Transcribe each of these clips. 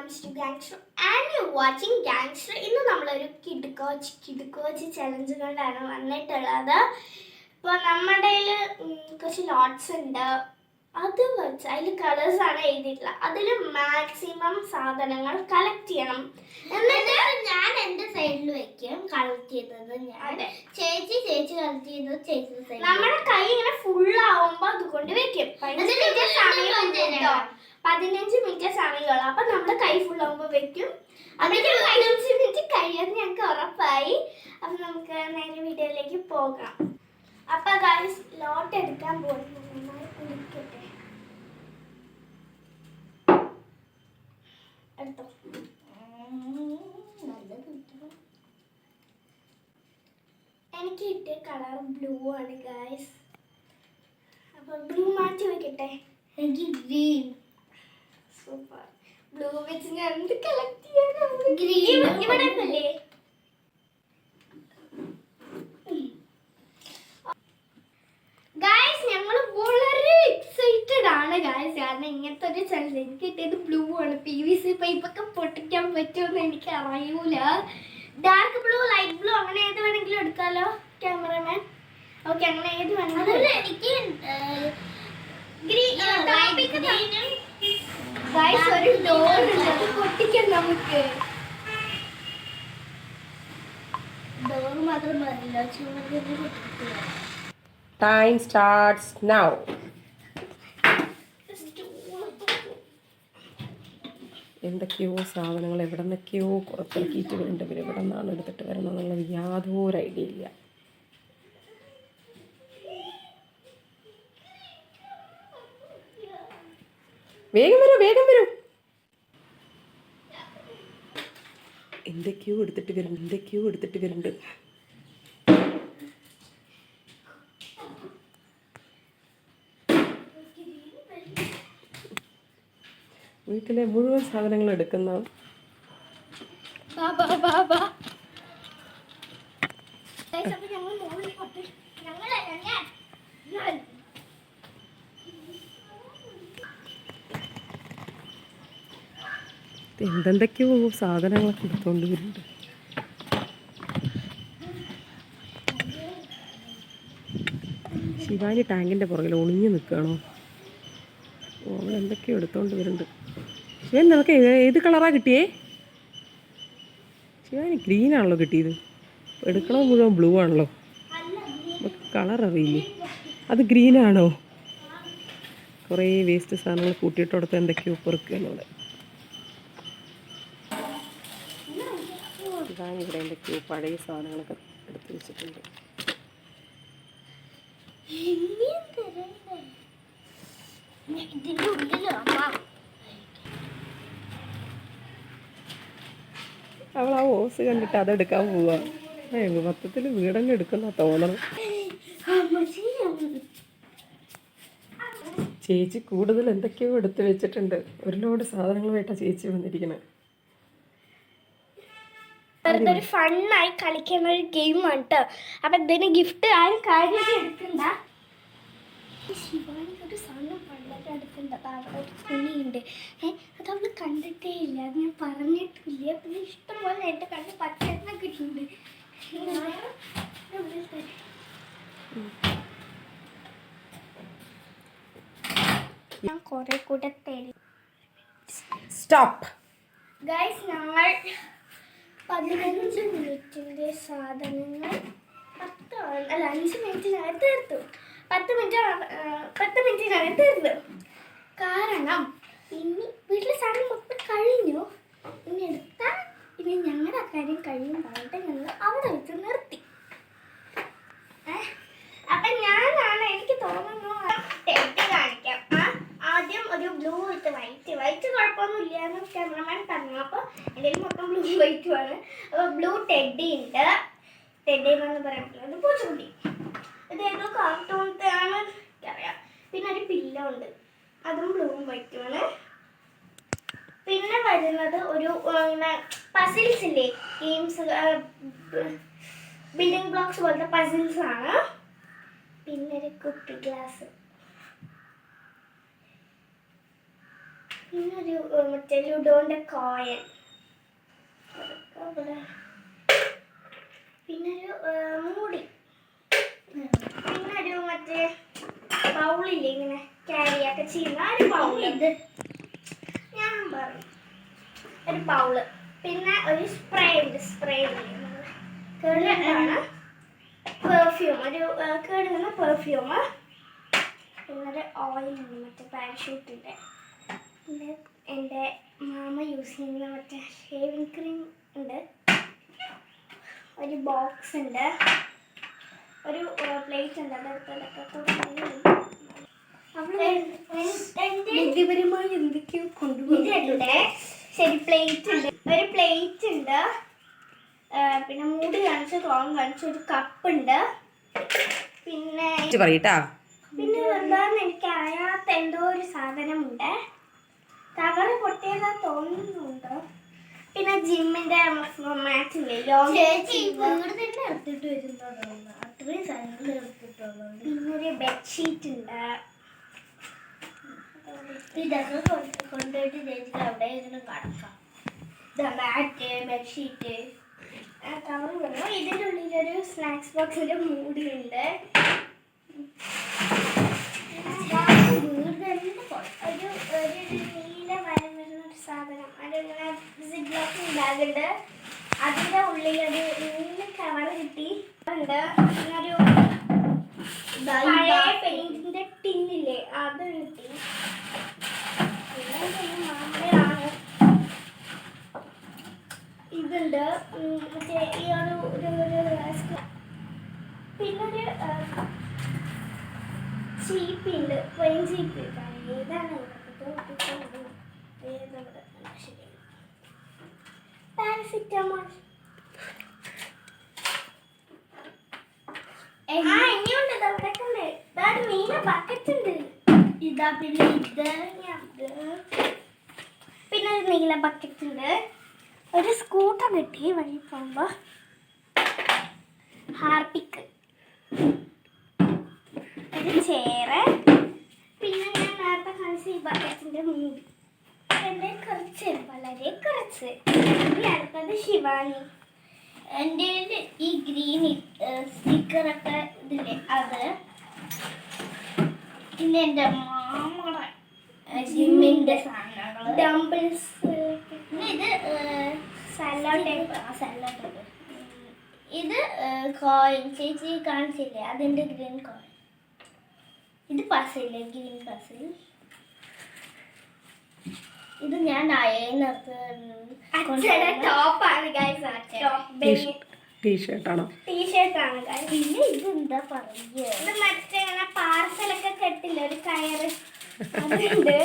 comes to Gangster and you're watching Gangster. ഇന്ന് നമ്മളൊരു കിഡ്കോച്ച് challenge കൊണ്ടാണ് വന്നിട്ടുള്ളത്. ഇപ്പോൾ നമ്മുടെ കയ്യിൽ കുറച്ച് നോട്ട്സ് ഉണ്ട്. അത് വെച്ച് അതിൽ കളേഴ്സ് ആണ് എഴുതിയിട്ടുള്ളത്. അതിൽ മാക്സിമം സാധനങ്ങൾ കളക്ട് ചെയ്യണം. എന്നിട്ട് ഞാൻ എൻ്റെ സൈഡിൽ വെക്കും. കളക്ട് ചെയ്തത് ഞാൻ, ചേച്ചി കളക്ട് ചെയ്തത് ചേച്ചി. നമ്മുടെ കൈ ഇങ്ങനെ ഫുൾ ആവുമ്പോൾ അതുകൊണ്ട് വെക്കും. 15 മിനിറ്റ് സമയമുള്ളൂ. അപ്പൊ നമ്മുടെ കൈ ഫുൾ ആകുമ്പോൾ വെക്കും. അതൊക്കെ 15 മിനിറ്റ് കഴിയാതെ ഞങ്ങൾക്ക് ഉറപ്പായി. അപ്പൊ നമുക്ക് നേരെ വീഡിയോയിലേക്ക് പോകാം. അപ്പൊ ഗൈസ് ലോട്ട് എടുക്കാൻ പോകുന്നു. കുളിക്കട്ടെ. എടുത്തോ. എനിക്ക് കിട്ടിയ കളർ ബ്ലൂ ആണ് ഗൈസ്. അപ്പൊ ബ്ലൂ മാറ്റി വെക്കട്ടെ. എനിക്ക് ഗ്രീൻ. സൂപ്പർ. ബ്ലൂ വെച്ച് ഞാൻ എന്ത് കളക്ട് ചെയ്യാനാണ്? ഗ്രീൻ ഇവിടെ അല്ലേ? ഗൈസ് ഞങ്ങൾ വളരെ എക്സൈറ്റഡ് ആണ് ഗൈസ്. കാരണം ഇങ്ങനത്തെ ഒരു ചലഞ്ച് എനിക്ക് കിട്ടിയത് ബ്ലൂ ആണ്. PVC പൈപ്പൊക്കെ പൊട്ടിക്കാൻ പറ്റുമെന്ന് എനിക്ക് അറിയൂല. ഡാർക്ക് ബ്ലൂ, ലൈറ്റ് ബ്ലൂ, അങ്ങനെ ഏത് വേണമെങ്കിലും എടുക്കാലോ ക്യാമറമാൻ. ഓക്കെ, അങ്ങനെ ഏത് വേണമെങ്കിലും. എനിക്ക് ഗൈസ് ഒരു ഡോർ ഉണ്ട്, അത് പൊട്ടിക്കാം നമുക്ക്. ഡോർ മാത്രം മതിയല്ലോ, ചുമതല. Time starts now. എന്തൊക്കെയോ സാധനങ്ങൾ എവിടെ നിന്നൊക്കെയോ പുറത്തിറക്കിയിട്ട് വരേണ്ടവർ എവിടെ നിന്നാണ് എടുത്തിട്ട് വരണം എന്നുള്ളത് യാതൊരു ഐഡിയ ഇല്ല. വേഗം വരൂ. എന്തൊക്കെയോ എടുത്തിട്ട് വരുന്നുണ്ട്. വീട്ടിലെ മുഴുവൻ സാധനങ്ങൾ എടുക്കുന്ന എന്തെന്തൊക്കെയോ സാധനങ്ങളൊക്കെ എടുത്തോണ്ട് വരുന്നുണ്ട്. ശിവാനി ടാങ്കിൻ്റെ പുറകിൽ ഒളിഞ്ഞു നിൽക്കുകയാണോ? അവൾ എന്തൊക്കെയോ എടുത്തോണ്ട് വരുന്നുണ്ട്. ശിവൻ നിനക്ക് ഏത് കളറാണ് കിട്ടിയേ? ശിവാനി ഗ്രീനാണല്ലോ കിട്ടിയത്. എടുക്കണത് മുഴുവൻ ബ്ലൂ ആണല്ലോ. നമുക്ക് കളർ അറിയില്ലേ. അത് ഗ്രീനാണോ? കുറേ വേസ്റ്റ് സാധനങ്ങൾ കൂട്ടിയിട്ടടുത്ത് എന്തൊക്കെയോ പെറുക്കുകയാണ്. ശിവാനി ഇവിടെ എന്തൊക്കെയോ പഴയ സാധനങ്ങളൊക്കെ എടുത്ത് വെച്ചിട്ടുണ്ട്. അവൾ ആ ഓസ് കണ്ടിട്ട് അതെടുക്കാൻ പോവാ. മൊത്തത്തിൽ വീടങ്ങ് എടുക്കുന്ന തോന്നണം. ചേച്ചി കൂടുതൽ എന്തൊക്കെയോ എടുത്ത് വെച്ചിട്ടുണ്ട്. ഒരു ലോഡ് സാധനങ്ങളുമായിട്ടാണ് ചേച്ചി വന്നിരിക്കുന്നത്. ഒരു ഫണ്ണായി കളിക്കുന്ന ഒരു ഗെയിമാണ് കേട്ടോ. അപ്പൊ ഇതിന് ഗിഫ്റ്റ് ആരും കാര്യമായിട്ട് എടുക്കണ്ട. ശിവാനിക്ക് ഒരു സാധനം പണ്ടൊക്കെ എടുക്കണ്ട. അവിടെ ഒരു തുണിയുണ്ട്. അത് അവള് കണ്ടിട്ടേ ഇല്ല. അത് ഞാൻ പറഞ്ഞിട്ടില്ല. പിന്നെ ഇഷ്ടംപോലെ എൻ്റെ കണ്ട് പച്ചനൊക്കെ ഇട്ടുണ്ട്. ഞാൻ കുറെ കൂടെ തേടി. സ്റ്റോപ്പ് ഗൈസ്, ഞങ്ങൾ 15 മിനിറ്റിൻ്റെ സാധനങ്ങൾ 5 മിനിറ്റിനകത്ത് തീർത്തു. 10 മിനിറ്റിനകത്ത് തീർത്തു. കാരണം ഇനി വീട്ടിലെ സാധനം മൊത്തം കഴിഞ്ഞു. ഇനി എടുത്താൽ ഇനി ഞങ്ങളുടെ കാര്യം കഴിയും പറഞ്ഞിട്ട് ഞങ്ങൾ അവിടെ വെച്ച് നിർത്തി. അപ്പം ഞാനാണ്, എനിക്ക് തോന്നുന്നു ടെസ്റ്റ് കാണിക്കാം. ആദ്യം ഒരു ബ്ലൂ വിത്ത് വൈറ്റ് കുഴപ്പമൊന്നുമില്ല എന്ന് ക്യാമറമാൻ പറഞ്ഞു. അപ്പോൾ എൻ്റെ മൊത്തം ബ്ലൂ വൈറ്റുമാണ്. അപ്പോൾ ബ്ലൂ ടെഡി ഉണ്ട്. ടെഡി എന്ന് പറയാൻ പറ്റില്ല, പൂച്ചക്കുട്ടി. ഇത് ഏതോ കാർട്ടൂണത്തെ ആണ് എനിക്കറിയാം. പിന്നെ ഒരു പില്ലോ ഉണ്ട്, അതും ബ്ലൂവും വൈറ്റുമാണ്. പിന്നെ വരുന്നത് ഒരു പസിൽസ് ഇല്ലേ, ഗെയിംസ്, ബിൽഡിംഗ് ബ്ലോക്സ് പോലത്തെ പസിൽസ് ആണ്. പിന്നെ ഒരു കുപ്പി ഗ്ലാസ്. പിന്നൊരു മറ്റേ ലുഡോന്റെ കോയൻ, പിന്നൊരു മൂടി, പിന്നൊരു മറ്റേ ബൗളില്ലേ ഇങ്ങനെ ക്യാരിയൊക്കെ ചെയ്യുന്ന ഒരു ബൗള്, ഇത് ഞാൻ പറയും ഒരു ബൗള്, പിന്നെ ഒരു സ്പ്രേ ഉണ്ട്, സ്പ്രേ കേടുകെട്ടാണ് പെർഫ്യൂം, ഒരു കേടുന്ന പെർഫ്യൂം, പിന്നെ ഓയിലുണ്ട് മറ്റേ പാരഷൂട്ടിൻ്റെ, പിന്നെ എൻ്റെ മാമ യൂസ് ചെയ്യുന്ന മറ്റേ ഷേവിങ് ക്രീം ഉണ്ട്, ഒരു ബോക്സ് ഉണ്ട്, ഒരു പ്ലേറ്റ് ഉണ്ട്, ബുദ്ധിപരമായി എന്തൊക്കെയോ കൊണ്ടുപോകുന്നുണ്ട്. ശരി, പ്ലേറ്റ് ഉണ്ട്, ഒരു പ്ലേറ്റ് ഉണ്ട്, പിന്നെ മൂടി കാണിച്ച് തുറന്ന് കാണിച്ച് ഒരു കപ്പ് ഉണ്ട്, പിന്നെ പറയട്ടാ പിന്നെ എന്താന്ന് എനിക്ക് അറിയാത്ത എന്തോ ഒരു സാധനമുണ്ട്, കവറ് പൊട്ടിയതാ തോന്നുന്നുണ്ട്, പിന്നെ ജിമ്മിന്റെ മാറ്റില്ലേ എടുത്തിട്ട് വരുന്നതാണ്, അത്രയും സാധനങ്ങൾ എടുത്തിട്ടുള്ളൂ, പിന്നൊരു ബെഡ്ഷീറ്റ് ഉണ്ട്, ഇതൊക്കെ കൊണ്ടുപോയിട്ട് ചേച്ചിക്ക് അവിടെ ഇരുന്ന് കിടക്കാം, മാറ്റ് ബെഡ്ഷീറ്റ് കവർ വന്നു. ഇതിൻ്റെ ഉള്ളിലൊരു സ്നാക്സ് ബോക്സിന്റെ മൂടിയുണ്ട്, ഒരു നീല വരം വരുന്ന ഒരു സാധനം, അതിങ്ങനെ സിഗ്ലോക്കിംഗ് ബാഗ് ഉണ്ട്, അതിൻ്റെ ഉള്ളിൽ ഒരു നീല കവർ കിട്ടി ഉണ്ട്, പിന്നൊരു പഴയ പെയിന്റിന്റെ ടിന്നില്ലേ അത് കിട്ടി, മാമയാണ് ഇതുണ്ട്, മറ്റേ ഈ പിന്നൊരു ചീപ്പിണ്ട്, പ്ലെയിൻ ചീപ്പ്, ഏതാണ് പാരസിറ്റമോൾ, ഇനിയുണ്ട് നീല ബക്കറ്റ് ഉണ്ട്, ഇതാ പിന്നെ പിന്നെ ഒരു നീല ബക്കറ്റ് ഉണ്ട്, ഒരു സ്കൂട്ടർ കിട്ടി വഴി പോകുമ്പോ, ഹാർപ്പിക്ക്, ഒരു ചെയറ്, പിന്നെ ഞാൻ നേരത്തെ കാണിച്ച ഈ ബക്കറ്റിന്റെ മൂടി, എൻ്റെ കുറച്ച് വളരെ കുറച്ച്. അടുത്തത് ശിവാനി, എൻ്റെ ഈ ഗ്രീൻ സ്റ്റിക്കറൊക്കെ ഇതില്ലേ അത്, പിന്നെ എൻ്റെ മാമയുടെ ജിമ്മിൻ്റെ സാധനങ്ങൾ, ഡംബിൾസ്, പിന്നെ ഇത് സല്ലോ ടൈപ്പ്, ഇത് കോയിൻ ചേച്ചി കാണിച്ചില്ലേ അതിൻ്റെ ഗ്രീൻ കോയിൻ, ഇത് പസില്ലേ ഗ്രീൻ പസിൽ, ഇത് ഞാൻ ടോപ്പാണ് ടീഷർട്ടാണോ, ടീഷർട്ടാണ്. പിന്നെ ഇത് എന്താ പറയുക, ഇത് മറ്റേ പാർസലൊക്കെ കെട്ടില്ല ഒരു കയറ്, അതുണ്ട്.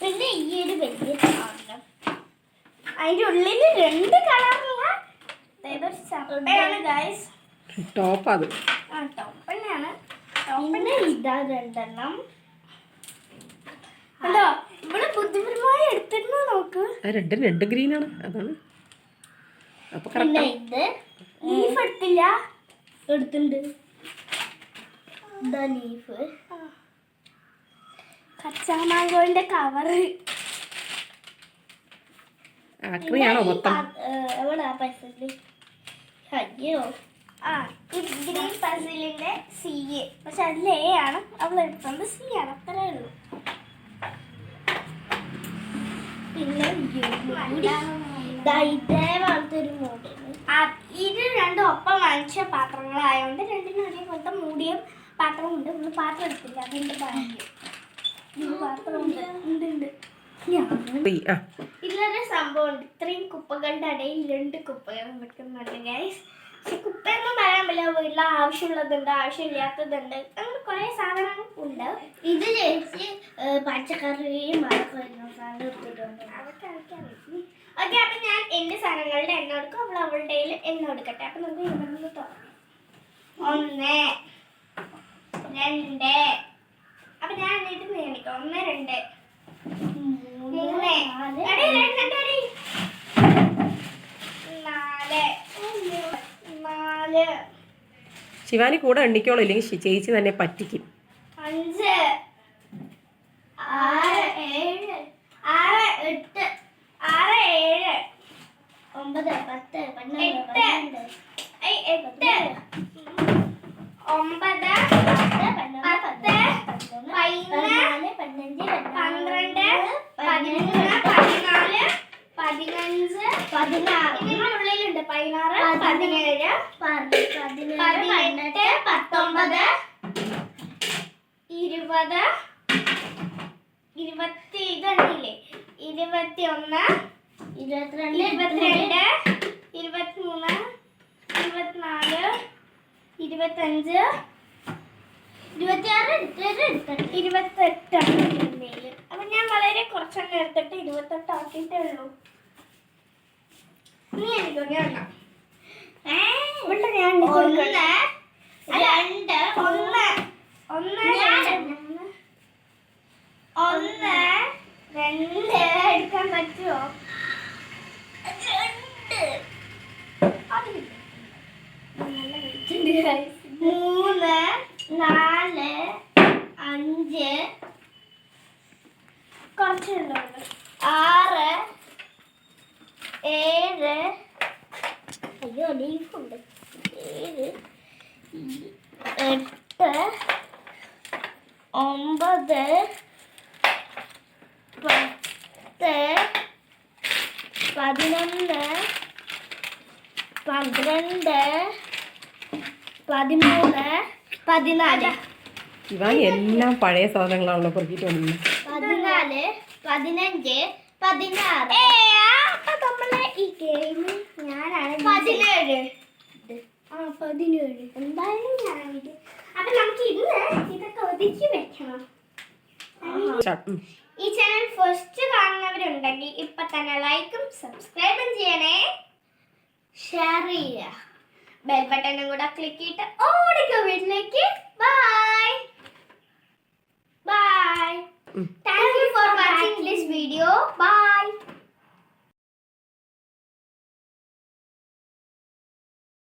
പിന്നെ ഈ ഒരു വലിയ സാധനം, അതിന്റെ ഉള്ളിൽ 2 കളറുള്ള ചപ്പയാണ് ഗൈസ്, ടോപ്പ്, അത് ടോപ്പ് തന്നെയാണ്. പിന്നെ ഇതാ 2 എണ്ണം ഉണ്ടോ, ഇവിടെ ബുദ്ധിപരമായി എടുത്തിരുന്നു നോക്ക്, രണ്ട് ഗ്രീൻ ആണ്, അതാണ് അപ്പൊ പിന്നെ ഇത് ലീഫ് എടുത്തില്ല, എടുത്തിട്ടുണ്ട്, ലീഫ്, കച്ചാമാങ്കോന്റെ കവറ്, ആക്രിയാണോ മൊത്തം, എവിടാ പൈസ, അയ്യോ ഈ ഗ്രീൻ പസിലിന്റെ സി എ, പക്ഷെ അതിൽ എ ആണ്, അവൾ എടുത്തത് സി ആണ്, അത്രേ ഉള്ളൂ. പിന്നെ ഇതേപോലത്തെ ഒരു മൂടി, ഇത് 2 ഒപ്പം വാങ്ങിച്ച പാത്രങ്ങളായതുകൊണ്ട് 2നും ഒരേപോലത്തെ മൂടിയും പാത്രവും ഉണ്ട്. നമ്മൾ പാത്രം എടുത്തില്ല, അതിന്റെ പാത്രമുണ്ട്. ഇതിലൊരു സംഭവം ഉണ്ട്, ഇത്രയും കുപ്പകളുടെ ഇടയിൽ 2 കുപ്പകൾ വെക്കുന്നുണ്ട് ഗൈസ്. പക്ഷെ കുപ്പയൊന്നും പറയാൻ പറ്റില്ല, വീട്ടിൽ ആവശ്യമുള്ളതുണ്ട്, ആവശ്യമില്ലാത്തതുണ്ട്, അങ്ങനെ കുറെ സാധനങ്ങൾ ഉണ്ട്. ഇത് ചേച്ചി പച്ചക്കറിയും അതൊക്കെ സാധനം എടുത്തിട്ടുണ്ട്, അതൊക്കെ എനിക്കറിയാം. ഓക്കെ, അപ്പൊ ഞാൻ എന്റെ സാധനങ്ങളുടെ എണ്ണ എടുക്കും, അവൾ അവളുടെ എണ്ണ എടുക്കട്ടെ. അപ്പൊ നമുക്ക് ഇവിടെ നിന്ന് തുടങ്ങാം. 1 2, അപ്പൊ ഞാൻ എന്നിട്ട് നീണിക്കാം. 1 2 3 4 ശിവാനി കൂടെ എണ്ണിക്കോളൂ, ഇല്ലെങ്കിൽ ചേച്ചി തന്നെ പറ്റിക്കും. 5 13, 14, 15, 16. ഇതിനുള്ളിലുണ്ട് 16, 17, 18, 19, 20, 21, 22, 23, 24, 25, 28. അപ്പൊ ഞാൻ വളരെ കുറച്ചെണ്ണം എടുത്തിട്ട് 28 ആക്കിയിട്ടേ ഉള്ളൂ. നീ എനിക്കോ ഞാൻ ഇവിടെ ഞാൻ ഒന്ന് രണ്ട് എടുക്കാൻ പറ്റുമോ? 3, 4, 5 കുറച്ചുണ്ട് 6, 7 അയ്യോ ലീഫുണ്ട് 7, 8, 9, 10, 11, 12, 13, 14. ഇവൻ എല്ലാം പഴയ സാധനങ്ങളാണല്ലോ പെറുക്കിയിട്ട് വന്നത്. 14, 15, 16. നമ്മളെ ഈ ഗെയിം ഞാനാണ് 17. 17 എന്തായാലും ഞാനിത്. അപ്പൊ നമുക്ക് ഇതൊക്കെ ഒതുക്കി വെക്കണം. ഈ ചാനൽ ഫസ്റ്റ് കാണുന്നവരുണ്ടെങ്കിൽ ഇപ്പൊ തന്നെ ലൈക്കും സബ്സ്ക്രൈബും ചെയ്യണേ, ഷെയർ ചെയ്യുക, ബെൽ ബട്ടണും കൂടെ ക്ലിക്ക് ചെയ്തിട്ട് ഓടിക്കോ വീട്ടിലേക്ക്. Bye bye.